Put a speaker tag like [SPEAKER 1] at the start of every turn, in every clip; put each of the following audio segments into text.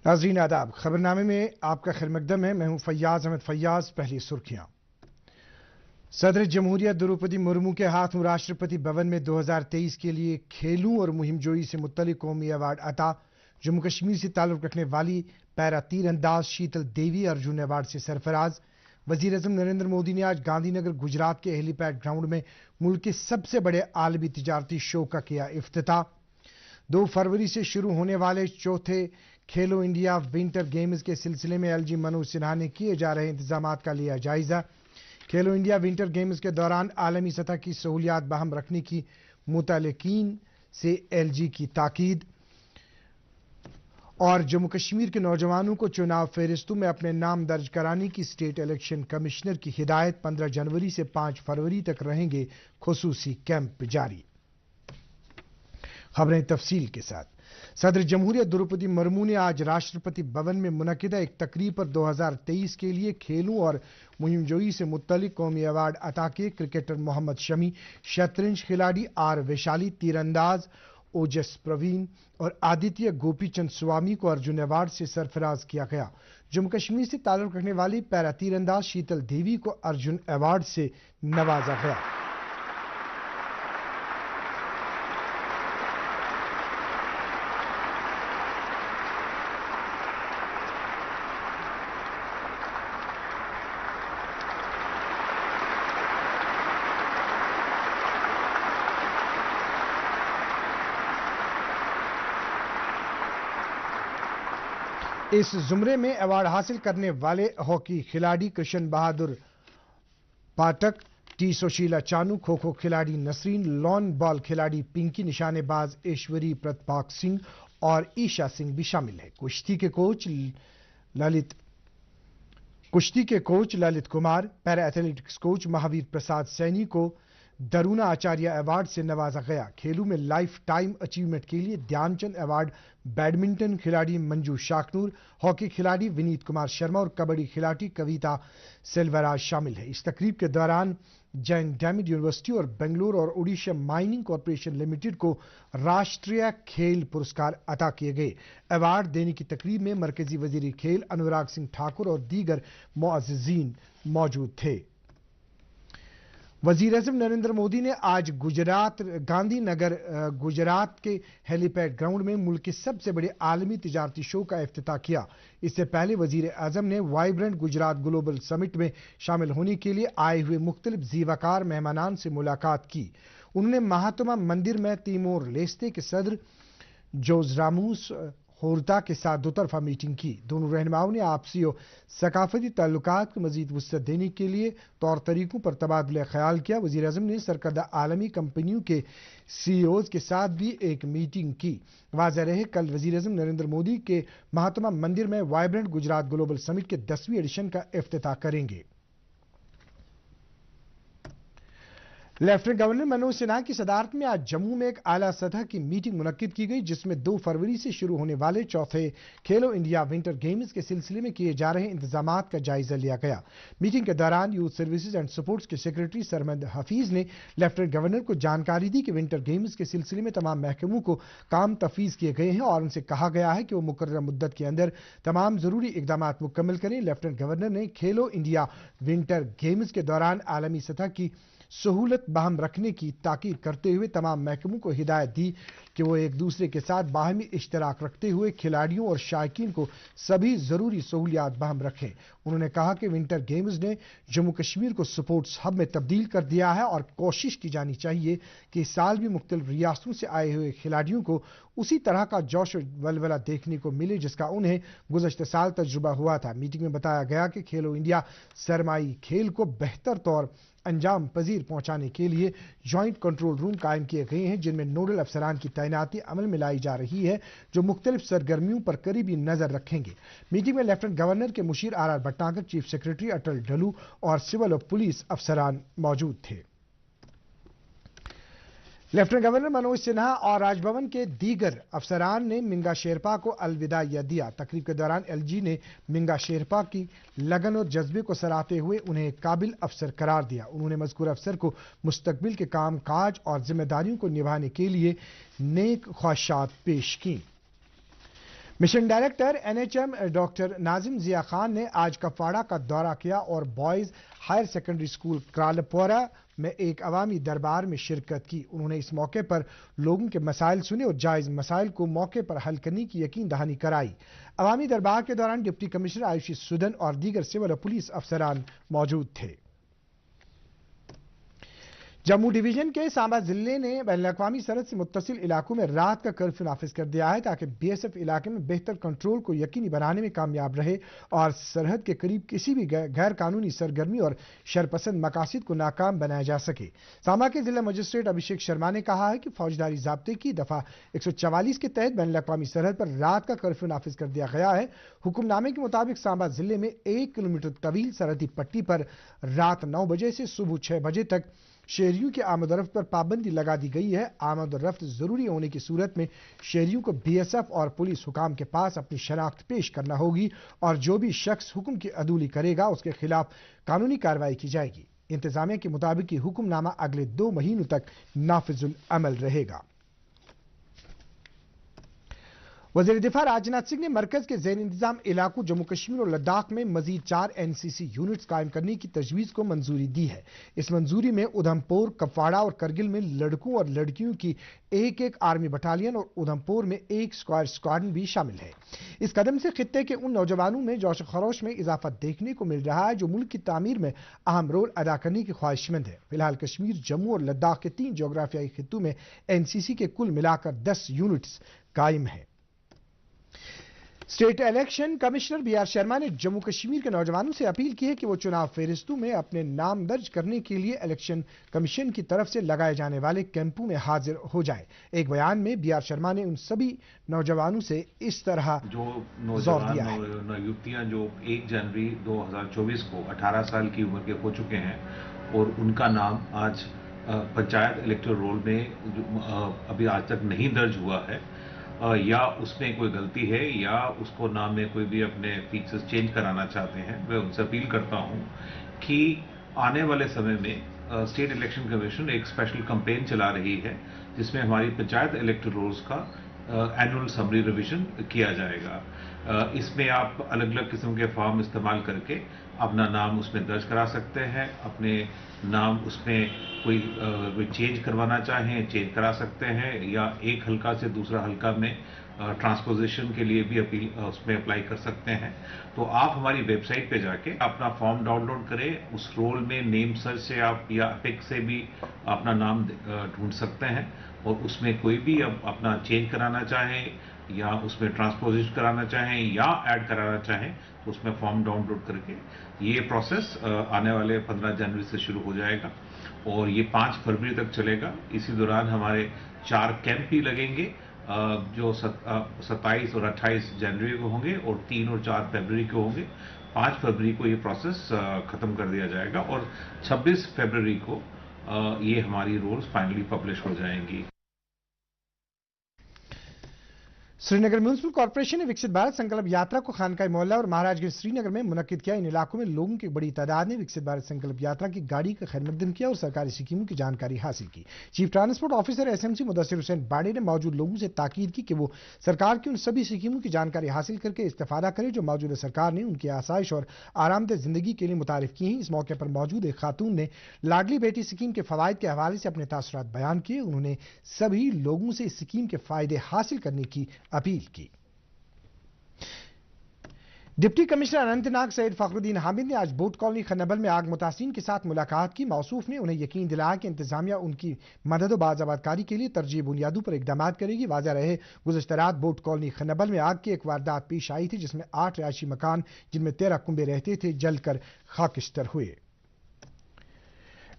[SPEAKER 1] नाज़रीन आदाब, खबरनामे में आपका खैर मकदम है। मैं हूं फैयाज अहमद फैयाज। पहली सुर्खियां। सदर जमहूरिया द्रौपदी मुर्मू के हाथों राष्ट्रपति भवन में 2023 के लिए खेलों और मुहिम जोई से मुत्तलिक कौमी अवार्ड अता। जम्मू कश्मीर से ताल्लुक रखने वाली पैरा तीर अंदाज शीतल देवी अर्जुन अवार्ड से सरफराज। वजीर आजम नरेंद्र मोदी ने आज गांधीनगर गुजरात के हेलीपैड ग्राउंड में मुल्क के सबसे बड़े आलमी तिजारती शो का किया इफ्तिताह। 2 फरवरी से शुरू होने वाले चौथे खेलो इंडिया विंटर गेम्स के सिलसिले में एलजी मनोज सिन्हा ने किए जा रहे इंतजामात का लिया जायजा। खेलो इंडिया विंटर गेम्स के दौरान आलमी सतह की सहूलियात बहाल रखने की मुतल्लिकीन से एलजी की ताकीद। और जम्मू कश्मीर के नौजवानों को चुनाव फेरिस्तों में अपने नाम दर्ज कराने की स्टेट इलेक्शन कमिश्नर की हिदायत। 15 जनवरी से 5 फरवरी तक रहेंगे खुसूसी कैंप जारी। खबरें तफसील के साथ। सदर जमहूरिया द्रौपदी मुर्मू ने आज राष्ट्रपति भवन में मुनक्किदा एक तकरीब पर 2023 के लिए खेलों और मुहिम जोई से मुत्तलिक कौमी अवार्ड अता किए। क्रिकेटर मोहम्मद शमी, शतरंज खिलाड़ी आर वैशाली, तीरंदाज ओजस प्रवीण और आदित्य गोपीचंद स्वामी को अर्जुन अवार्ड से सरफराज किया गया। जम्मू कश्मीर से ताल्लुक रखने वाली पैरा तीरंदाज शीतल देवी को अर्जुन अवार्ड से नवाजा गया। इस जुमरे में अवार्ड हासिल करने वाले हॉकी खिलाड़ी कृष्ण बहादुर पाठक, टी सुशीला चानू, खो खो खिलाड़ी नसरीन, लॉन बॉल खिलाड़ी पिंकी, निशानेबाज ऐश्वरी प्रताप सिंह और ईशा सिंह भी शामिल है। कुश्ती के coach Lalit Kumar, para athletics coach Mahavir Prasad Saini को दरुना आचार्य अवार्ड से नवाजा गया। खेलों में लाइफ टाइम अचीवमेंट के लिए ध्यानचंद अवार्ड बैडमिंटन खिलाड़ी मंजू शाकनूर, हॉकी खिलाड़ी विनीत कुमार शर्मा और कबड्डी खिलाड़ी कविता सेल्वराज शामिल है। इस तकरीब के दौरान जैन डैमिड यूनिवर्सिटी और बेंगलुरु और ओडिशा माइनिंग कॉरपोरेशन लिमिटेड को राष्ट्रीय खेल पुरस्कार अता किए गए। अवार्ड देने की तकरीब में मरकजी वजीर खेल अनुराग सिंह ठाकुर और दीगर मुअज़्ज़िज़ीन मौजूद थे। वजीर आजम नरेंद्र मोदी ने आज गांधीनगर गुजरात के हेलीपैड ग्राउंड में मुल्क के सबसे बड़े आलमी तिजारती शो का इफ्तिताह किया। इससे पहले वजीर आजम ने वाइब्रेंट गुजरात ग्लोबल समिट में शामिल होने के लिए आए हुए मुख्तलिफ ज़ीवाकार मेहमानान से मुलाकात की। उन्होंने महात्मा मंदिर में तीमोर लेस्ते के सदर जोज रामूस होरता के साथ दोतरफा मीटिंग की। दोनों रहनुमाओं ने आपसी और सकाफती ताल्लुकात को मजीद वुसअत देने के लिए तौर तरीकों पर तबादला ख्याल किया। वजीर आजम ने सरकर्दा आलमी कंपनियों के सीईओज के साथ भी एक मीटिंग की। वाज़ेह रहे, कल वजीर आजम नरेंद्र मोदी के महात्मा मंदिर में वाइब्रेंट गुजरात ग्लोबल समिट के 10वीं एडिशन का इफ्तिताह करेंगे। लेफ्टिनेंट गवर्नर मनोज सिन्हा की सदारत में आज जम्मू में एक आला सतह की मीटिंग मुनक्किद की गई, जिसमें 2 फरवरी से शुरू होने वाले चौथे खेलो इंडिया विंटर गेम्स के सिलसिले में किए जा रहे इंतजामात का जायजा लिया गया। मीटिंग के दौरान यूथ सर्विसेज एंड सपोर्ट्स के सेक्रेटरी सरमद हफीज ने लेफ्टिनेंट गवर्नर को जानकारी दी कि विंटर गेम्स के सिलसिले में तमाम महकमों को काम तफवीज किए गए हैं और उनसे कहा गया है कि वो मुकर्रर मुद्दत के अंदर तमाम जरूरी इकदामात मुकम्मल करें। लेफ्टिनेंट गवर्नर ने खेलो इंडिया विंटर गेम्स के दौरान आलमी सतह की सहूलत बहाल रखने की ताकीद करते हुए तमाम महकमों को हिदायत दी कि वो एक दूसरे के साथ बाहमी इश्तराक रखते हुए खिलाड़ियों और शायकीन को सभी जरूरी सहूलियात बहाल रखें। उन्होंने कहा कि विंटर गेम्स ने जम्मू कश्मीर को स्पोर्ट्स हब में तब्दील कर दिया है और कोशिश की जानी चाहिए कि इस साल भी मुख्तलिफ रियासतों से आए हुए खिलाड़ियों को उसी तरह का जोश वलवला देखने को मिले जिसका उन्हें गुज़श्ता साल तजुर्बा हुआ था। मीटिंग में बताया गया कि खेलो इंडिया सरमाई खेल को बेहतर तौर अंजाम पजीर पहुंचाने के लिए जॉइंट कंट्रोल रूम कायम किए गए हैं, जिनमें नोडल अफसरान की तैनाती अमल में लाई जा रही है जो मुख्तलिफ सरगर्मियों पर करीबी नजर रखेंगे। मीटिंग में लेफ्टिनेंट गवर्नर के मुशीर R Bhatnagar, chief secretary Atal Dulloo और सिविल और पुलिस अफसरान मौजूद थे। लेफ्टिनेंट गवर्नर मनोज सिन्हा और राजभवन के दीगर अफसरान ने मिंगा शेरपा को अलविदा दिया। तकरीब के दौरान एलजी ने मिंगा शेरपा की लगन और जज्बे को सराहते हुए उन्हें एक काबिल अफसर करार दिया। उन्होंने मज़कूर अफसर को मुस्तकबिल के काम काज और जिम्मेदारियों को निभाने के लिए नेक ख्वाहिशात पेश की। Mission director NHM doctor Nazim Zia Khan ने आज कपवाड़ा का दौरा किया और boys higher secondary school Kralpora में एक अवामी दरबार में शिरकत की। उन्होंने इस मौके पर लोगों के मसाइल सुने और जायज मसाइल को मौके पर हल करने की यकीन दहानी कराई। अवामी दरबार के दौरान डिप्टी कमिश्नर आयुषी सुदन और दीगर सिविल और पुलिस अफसरान मौजूद थे। जम्मू डिवीजन के सांबा जिले ने बैनुल-अक़वामी सरहद से मुत्तसिल इलाकों में रात का कर्फ्यू नाफिज कर दिया है ताकि बीएसएफ इलाके में बेहतर कंट्रोल को यकीनी बनाने में कामयाब रहे और सरहद के करीब किसी भी गैर कानूनी सरगर्मी और शरपसंद मकासद को नाकाम बनाया जा सके। सांबा के जिला मजिस्ट्रेट अभिषेक शर्मा ने कहा है कि फौजदारी ज़ाब्ते की दफा 144 के तहत बैनुल-अक़वामी सरहद पर रात का कर्फ्यू नाफिज कर दिया गया है। हुक्मनामे के मुताबिक सांबा जिले में 1 किलोमीटर तवील सरहदी पट्टी पर रात 9 बजे से सुबह 6 बजे तक शहरियों की आमद-ओ-रफ्त पर पाबंदी लगा दी गई है। आमद-ओ-रफ्त जरूरी होने की सूरत में शहरियों को बीएसएफ और पुलिस हुकाम के पास अपनी शनाख्त पेश करना होगी और जो भी शख्स हुक्म की अदूली करेगा उसके खिलाफ कानूनी कार्रवाई की जाएगी। इंतजामिया के मुताबिक ये हुक्मनामा अगले 2 महीनों तक नाफिजुल अमल रहेगा। वज़ीर दिफा राजनाथ सिंह ने मरकज के ज़ेर इंतजाम इलाकों जम्मू कश्मीर और लद्दाख में मजीद 4 एनसीसी यूनिट्स कायम करने की तजवीज़ को मंजूरी दी है। इस मंजूरी में उधमपुर, कपवाड़ा और करगिल में लड़कों और लड़कियों की एक आर्मी बटालियन और उधमपुर में 1 स्क्वायर स्क्वाड्रन भी शामिल है। इस कदम से खित्ते के उन नौजवानों में जोश खरोश में इजाफा देखने को मिल रहा है जो मुल्क की तामीर में अहम रोल अदा करने की ख्वाहिशमंद है। फिलहाल कश्मीर, जम्मू और लद्दाख के 3 जोग्राफियाई खित्तों में एनसीसी के कुल मिलाकर 10 यूनिट्स कायम हैं। State election commissioner B R Sharma ने जम्मू कश्मीर के नौजवानों से अपील की है कि वो चुनाव फेरिस्तों में अपने नाम दर्ज करने के लिए इलेक्शन कमीशन की तरफ से लगाए जाने वाले कैंपों में हाजिर हो जाए। एक बयान में बीआर शर्मा ने उन सभी नौजवानों से इस तरह
[SPEAKER 2] जो नौजवान युवतियां जो 1 जनवरी 2024 को 18 साल की उम्र के हो चुके हैं और उनका नाम आज पंचायत इलेक्टोरल रोल में अभी आज तक नहीं दर्ज हुआ है या उसमें कोई गलती है या उसको नाम में कोई भी अपने फीचर्स चेंज कराना चाहते हैं, मैं उनसे अपील करता हूं कि आने वाले समय में स्टेट इलेक्शन कमीशन एक स्पेशल कैंपेन चला रही है जिसमें हमारी पंचायत इलेक्टोरल रोल्स का एनुअल समरी रिवीजन किया जाएगा। इसमें आप अलग अलग किस्म के फॉर्म इस्तेमाल करके अपना नाम उसमें दर्ज करा सकते हैं। अपने नाम उसमें कोई चेंज करवाना चाहें चेंज करा सकते हैं या एक हल्का से दूसरा हल्का में ट्रांसपोजिशन के लिए भी अपील उसमें अप्लाई कर सकते हैं। तो आप हमारी वेबसाइट पे जाके अपना फॉर्म डाउनलोड करें। उस रोल में नेम सर्च से आप या एपिक से भी अपना नाम ढूंढ सकते हैं और उसमें कोई भी अपना चेंज कराना चाहें या उसमें ट्रांसपोजिशन कराना चाहें या ऐड कराना चाहें तो उसमें फॉर्म डाउनलोड करके ये प्रोसेस आने वाले 15 जनवरी से शुरू हो जाएगा और ये 5 फरवरी तक चलेगा। इसी दौरान हमारे 4 कैंप भी लगेंगे जो 27 और 28 जनवरी को होंगे और 3 और 4 फरवरी को होंगे। 5 फरवरी को ये प्रोसेस खत्म कर दिया जाएगा और 26 फरवरी को ये हमारी रूल्स फाइनली पब्लिश हो जाएंगी।
[SPEAKER 1] श्रीनगर म्यूनिसिपल कॉर्पोरेशन ने विकसित भारत संकल्प यात्रा को खानकाई मोहल्ला और महाराजगंज श्रीनगर में मुनक्किद किया। इन इलाकों में लोगों की बड़ी तादाद ने विकसित भारत संकल्प यात्रा की गाड़ी का खैरमकदम किया और सरकारी स्कीमों की जानकारी हासिल की। Chief transport officer SMC Mudassir Hussain बाड़ी ने मौजूद लोगों से ताकीद की कि वो सरकार की उन सभी स्कीमों की जानकारी हासिल करके इस्तेफादा करें जो मौजूदा सरकार ने उनकी आसाइश और आरामदेह जिंदगी के लिए मुतारिफ की हैं। इस मौके पर मौजूद एक खातून ने लाडली बेटी स्कीम के फवायद के हवाले से अपने तासुरात बयान किए। उन्होंने सभी लोगों से इस स्कीम के फायदे हासिल करने की अपील की। डिप्टी कमिश्नर अनंतनाग सैयद फखरुद्दीन हामिद ने आज बोट कॉलोनी खन्नबल में आग मुतासिरीन के साथ मुलाकात की। मौसूफ ने उन्हें यकीन दिलाया कि इंतजामिया उनकी मदद और बाज़ाबादकारी के लिए तरजीह बुनियादों पर इकदाम करेगी। वाज़ह रहे गुज़श्ता रात बोट कॉलोनी खन्नबल में आग की एक वारदात पेश आई थी जिसमें 8 रिहायशी मकान जिनमें 13 कुंबे रहते थे जलकर खाकिस्तर हुए।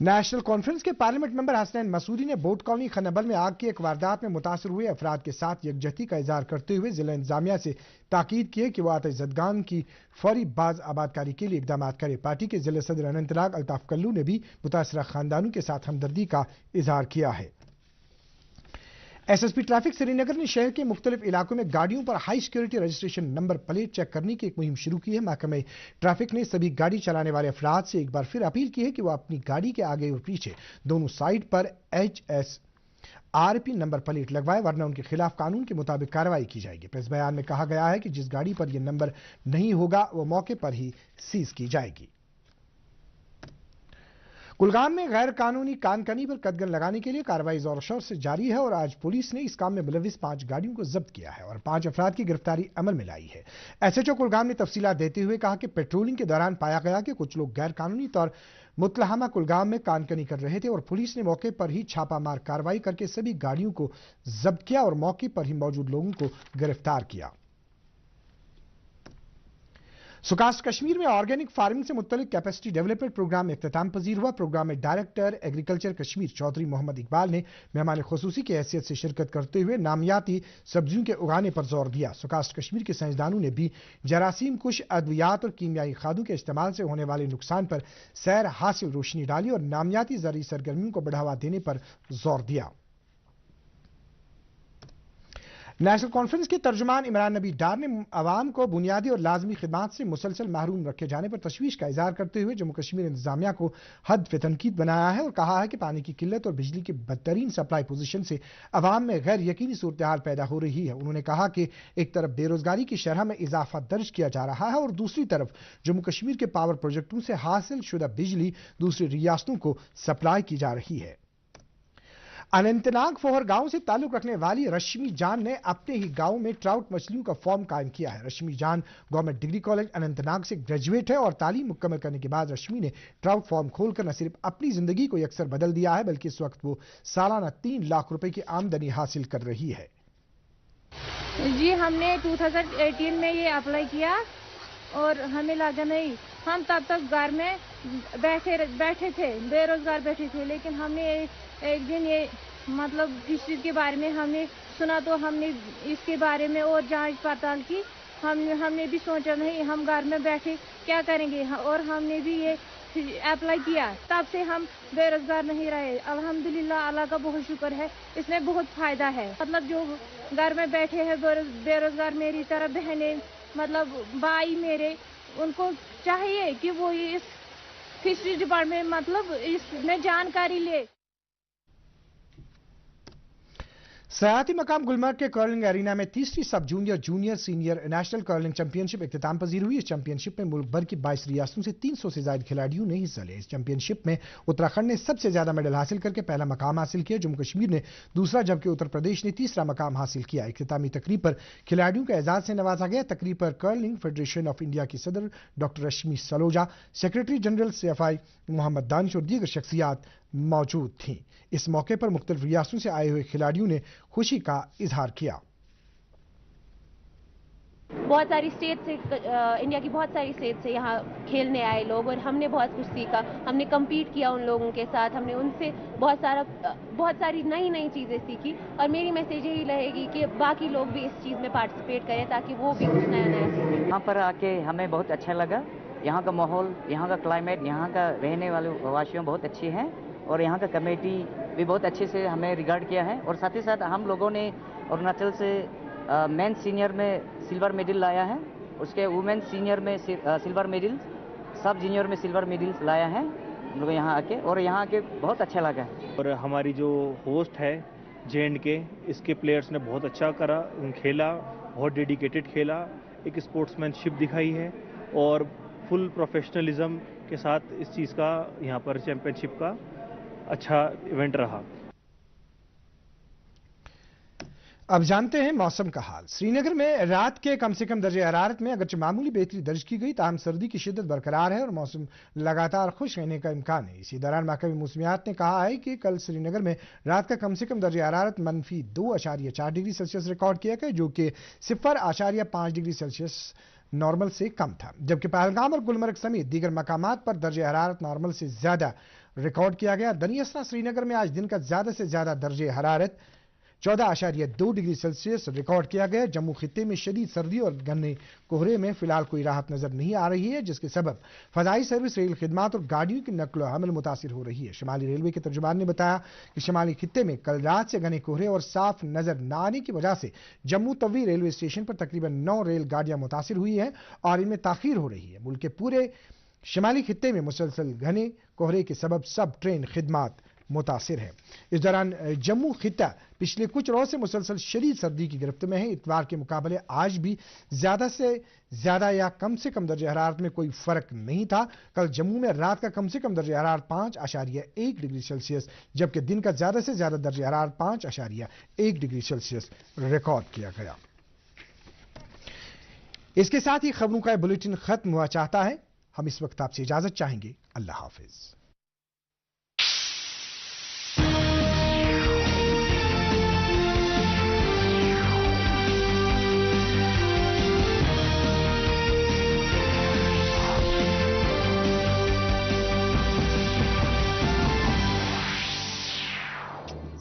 [SPEAKER 1] नेशनल कॉन्फ्रेंस के पार्लियामेंट मेंबर हसनैन मसूदी ने बोट कॉलोनी खन्नबल में आग की एक वारदात में मुतासर हुए अफराद के साथ यकजहती का इजहार करते हुए जिला इंतजामिया से ताकीद की है कि वह आतिशज़दगान की फौरी बाज आबादकारी के लिए इकदाम करे। पार्टी के जिला सदर अनंतनाग अल्ताफ कल्लू ने भी मुतासरा खानदानों के साथ हमदर्दी का इजहार किया है। एसएसपी ट्रैफिक श्रीनगर ने शहर के मुख्तलिफ इलाकों में गाड़ियों पर high security registration number plate check करने की एक मुहिम शुरू की है। महकमे ट्रैफिक ने सभी गाड़ी चलाने वाले अफराद से एक बार फिर अपील की है कि वह अपनी गाड़ी के आगे और पीछे दोनों साइड पर HS आरपी नंबर प्लेट लगवाए, वरना उनके खिलाफ कानून के मुताबिक कार्रवाई की जाएगी। प्रेस बयान में कहा गया है कि जिस गाड़ी पर यह नंबर नहीं होगा वो मौके पर ही सीज की जाएगी। कुलगाम में गैर कानूनी कानकनी पर कदगन लगाने के लिए कार्रवाई जोर शोर से जारी है और आज पुलिस ने इस काम में मुलविस 5 गाड़ियों को जब्त किया है और 5 अफराद की गिरफ्तारी अमल में लाई है। एसएचओ कुलगाम ने तफसीलात देते हुए कहा कि पेट्रोलिंग के दौरान पाया गया कि कुछ लोग गैर कानूनी तौर मुतलहमा कुलगाम में कानकनी कर रहे थे और पुलिस ने मौके पर ही छापामार कार्रवाई करके सभी गाड़ियों को जब्त किया और मौके पर ही मौजूद लोगों को गिरफ्तार किया। सुकास्ट कश्मीर में ऑर्गेनिक फार्मिंग से मुत्तलिक कैपेसिटी डेवलपमेंट प्रोग्राम में इख्तिताम पजीर हुआ। प्रोग्राम में डायरेक्टर एग्रीकल्चर कश्मीर चौधरी मोहम्मद इकबाल ने मेहमान खुसूसी की हैसियत से शिरकत करते हुए नामियाती सब्जियों के उगाने पर जोर दिया। सुकास्ट कश्मीर के साइंसदानों ने भी जरासीम कुश अद्वियात और कीमियाई खादों के इस्तेमाल से होने वाले नुकसान पर सैर हासिल रोशनी डाली और नामियाती ज़रूरी सरगर्मियों को बढ़ावा देने पर जोर दिया। नेशनल कॉन्फ्रेंस के तर्जुमान इमरान नबी डार ने अवाम को बुनियादी और लाजमी खिदमात से मुसलसल महरूम रखे जाने पर तशवीश का इजहार करते हुए जम्मू कश्मीर इंतजामिया को हद पे तनकीद बनाया है और कहा है कि पानी की किल्लत और बिजली की बदतरीन सप्लाई पोजीशन से अवाम में गैर यकीनी सूरत हाल पैदा हो रही है। उन्होंने कहा कि एक तरफ बेरोजगारी की शरह में इजाफा दर्ज किया जा रहा है और दूसरी तरफ जम्मू कश्मीर के पावर प्रोजेक्टों से हासिल शुदा बिजली दूसरी रियासतों को सप्लाई की जा रही है। अनंतनाग फोहर गांव से ताल्लुक रखने वाली रश्मि जान ने अपने ही गांव में ट्राउट मछलियों का फॉर्म कायम किया है। रश्मि जान गवर्नमेंट डिग्री कॉलेज अनंतनाग से ग्रेजुएट है और तालीम मुकम्मल करने के बाद रश्मि ने ट्राउट फॉर्म खोलकर न सिर्फ अपनी जिंदगी को यकसर बदल दिया है बल्कि इस वक्त वो सालाना 3 लाख रुपए की आमदनी हासिल कर रही है।
[SPEAKER 3] जी हमने 2018 में ये अप्लाई किया और हमें लगा नहीं, हम तब तक घर में बैठे थे, बेरोजगार बैठे थे, लेकिन हमने एक दिन ये मतलब फिशरीज के बारे में हमने सुना तो हमने इसके बारे में और जांच पड़ताल की। हमने भी सोचा नहीं हम घर में बैठे क्या करेंगे और हमने भी ये अप्लाई किया। तब से हम बेरोजगार नहीं रहे। अल्हम्दुलिल्लाह, अल्लाह का बहुत शुक्र है, इसमें बहुत फायदा है। मतलब जो घर में बैठे हैं बेरोजगार मेरी तरह बहनें मतलब भाई मेरे, उनको चाहिए कि वो इस फिशरी डिपार्टमेंट मतलब इसमें जानकारी ले।
[SPEAKER 1] सयाती मकाम गुलमर्ग के कर्लिंग एरिना में तीसरी sub junior junior senior national curling championship इख्तिताम पजीर हुई। इस चैंपियनशिप में मुल्क भर की 22 रियासतों से 300 से ज्यादा खिलाड़ियों ने हिस्सा लिया। इस चैंपियनशिप में उत्तराखंड ने सबसे ज्यादा मेडल हासिल करके पहला मकाम हासिल किया। जम्मू कश्मीर ने दूसरा जबकि उत्तर प्रदेश ने तीसरा मकाम हासिल किया। इख्तितामी तकरीब पर खिलाड़ियों को एजाज से नवाजा गया। तकरीब पर कर्लिंग फेडरेशन ऑफ इंडिया की सदर doctor Rashmi Saloja, secretary general CFI Mohammad Danish और दीगर शख्सियात मौजूद थीं। इस मौके पर मुख्तलिफ रियासतों से आए हुए खिलाड़ियों ने खुशी का इजहार किया।
[SPEAKER 4] बहुत सारी स्टेट से इंडिया की बहुत सारी स्टेट से यहाँ खेलने आए लोग और हमने बहुत कुछ सीखा। हमने कम्पीट किया उन लोगों के साथ, हमने उनसे बहुत सारी नई चीज़ें सीखी और मेरी मैसेज यही रहेगी कि बाकी लोग भी इस चीज़ में पार्टिसिपेट करें ताकि वो भी कुछ नया सीखें।
[SPEAKER 5] यहाँ पर आके हमें बहुत अच्छा लगा। यहाँ का माहौल, यहाँ का क्लाइमेट, यहाँ का रहने वाले वासियों बहुत अच्छे हैं और यहाँ का कमेटी भी बहुत अच्छे से हमें रिगार्ड किया है। और साथ ही साथ हम लोगों ने अरुणाचल से मेन सीनियर में सिल्वर मेडल लाया है, उसके वुमेन सीनियर में सिल्वर मेडल, सब जूनियर में सिल्वर मेडल्स लाया है हम लोग यहाँ आके, और यहाँ आके बहुत अच्छा लगा।
[SPEAKER 6] और हमारी जो होस्ट है J&K, इसके प्लेयर्स ने बहुत अच्छा करा, खेला, बहुत डेडिकेटेड खेला, एक स्पोर्ट्समैनशिप दिखाई है और फुल प्रोफेशनलिज्म के साथ इस चीज़ का यहाँ पर चैंपियनशिप का अच्छा इवेंट रहा।
[SPEAKER 1] अब जानते हैं मौसम का हाल। श्रीनगर में रात के कम से कम दर्जे हरारत में अगरचे मामूली बेहतरी दर्ज की गई, ताहम सर्दी की शिद्दत बरकरार है और मौसम लगातार खुश रहने का इम्कान है। इसी दौरान महकमे मौसमियात ने कहा है कि कल श्रीनगर में रात का कम से कम दर्जे हरारत -2.4 डिग्री सेल्सियस रिकॉर्ड किया गया, जो कि 0.5 डिग्री सेल्सियस नॉर्मल से कम था, जबकि पहलगाम और गुलमर्ग समेत दीगर मकामात पर दर्जे हरारत नॉर्मल से ज्यादा रिकॉर्ड किया गया। दनियसना श्रीनगर में आज दिन का ज्यादा से ज्यादा दर्जे हरारत 14.2 डिग्री सेल्सियस रिकॉर्ड किया गया। जम्मू खित्ते में शदीद सर्दी और घने कोहरे में फिलहाल कोई राहत नजर नहीं आ रही है, जिसके सबब फजाई सर्विस, रेल खिदमात और गाड़ियों की नकलो हमल मुतासिर हो रही है। शिमाली रेलवे के तर्जुमान ने बताया कि शिमाली खित्ते में कल रात से घने कोहरे और साफ नजर न आने की वजह से जम्मू तवी रेलवे स्टेशन पर तकरीबन 9 रेल गाड़ियां मुतासिर हुई हैं और इनमें ताखीर हो रही है। मुल्क के पूरे शिमाली खित्ते में मुसलसल घने कोहरे के सबब सब ट्रेन खिदमात मुतासिर है। इस दौरान जम्मू खित्ता पिछले कुछ रोज से मुसलसल शदीद सर्दी की गिरफ्त में है। इतवार के मुकाबले आज भी ज्यादा से ज्यादा या कम से कम दर्जे हरारत में कोई फर्क नहीं था। कल जम्मू में रात का कम से कम दर्जे हरारत 5.1 डिग्री सेल्सियस जबकि दिन का ज्यादा से ज्यादा दर्जे हरारत 5.1 डिग्री सेल्सियस रिकॉर्ड किया गया। इसके साथ ही खबरों का बुलेटिन खत्म हुआ चाहता है। हम इस वक्त आपसे इजाजत चाहेंगे। अल्लाह हाफिज।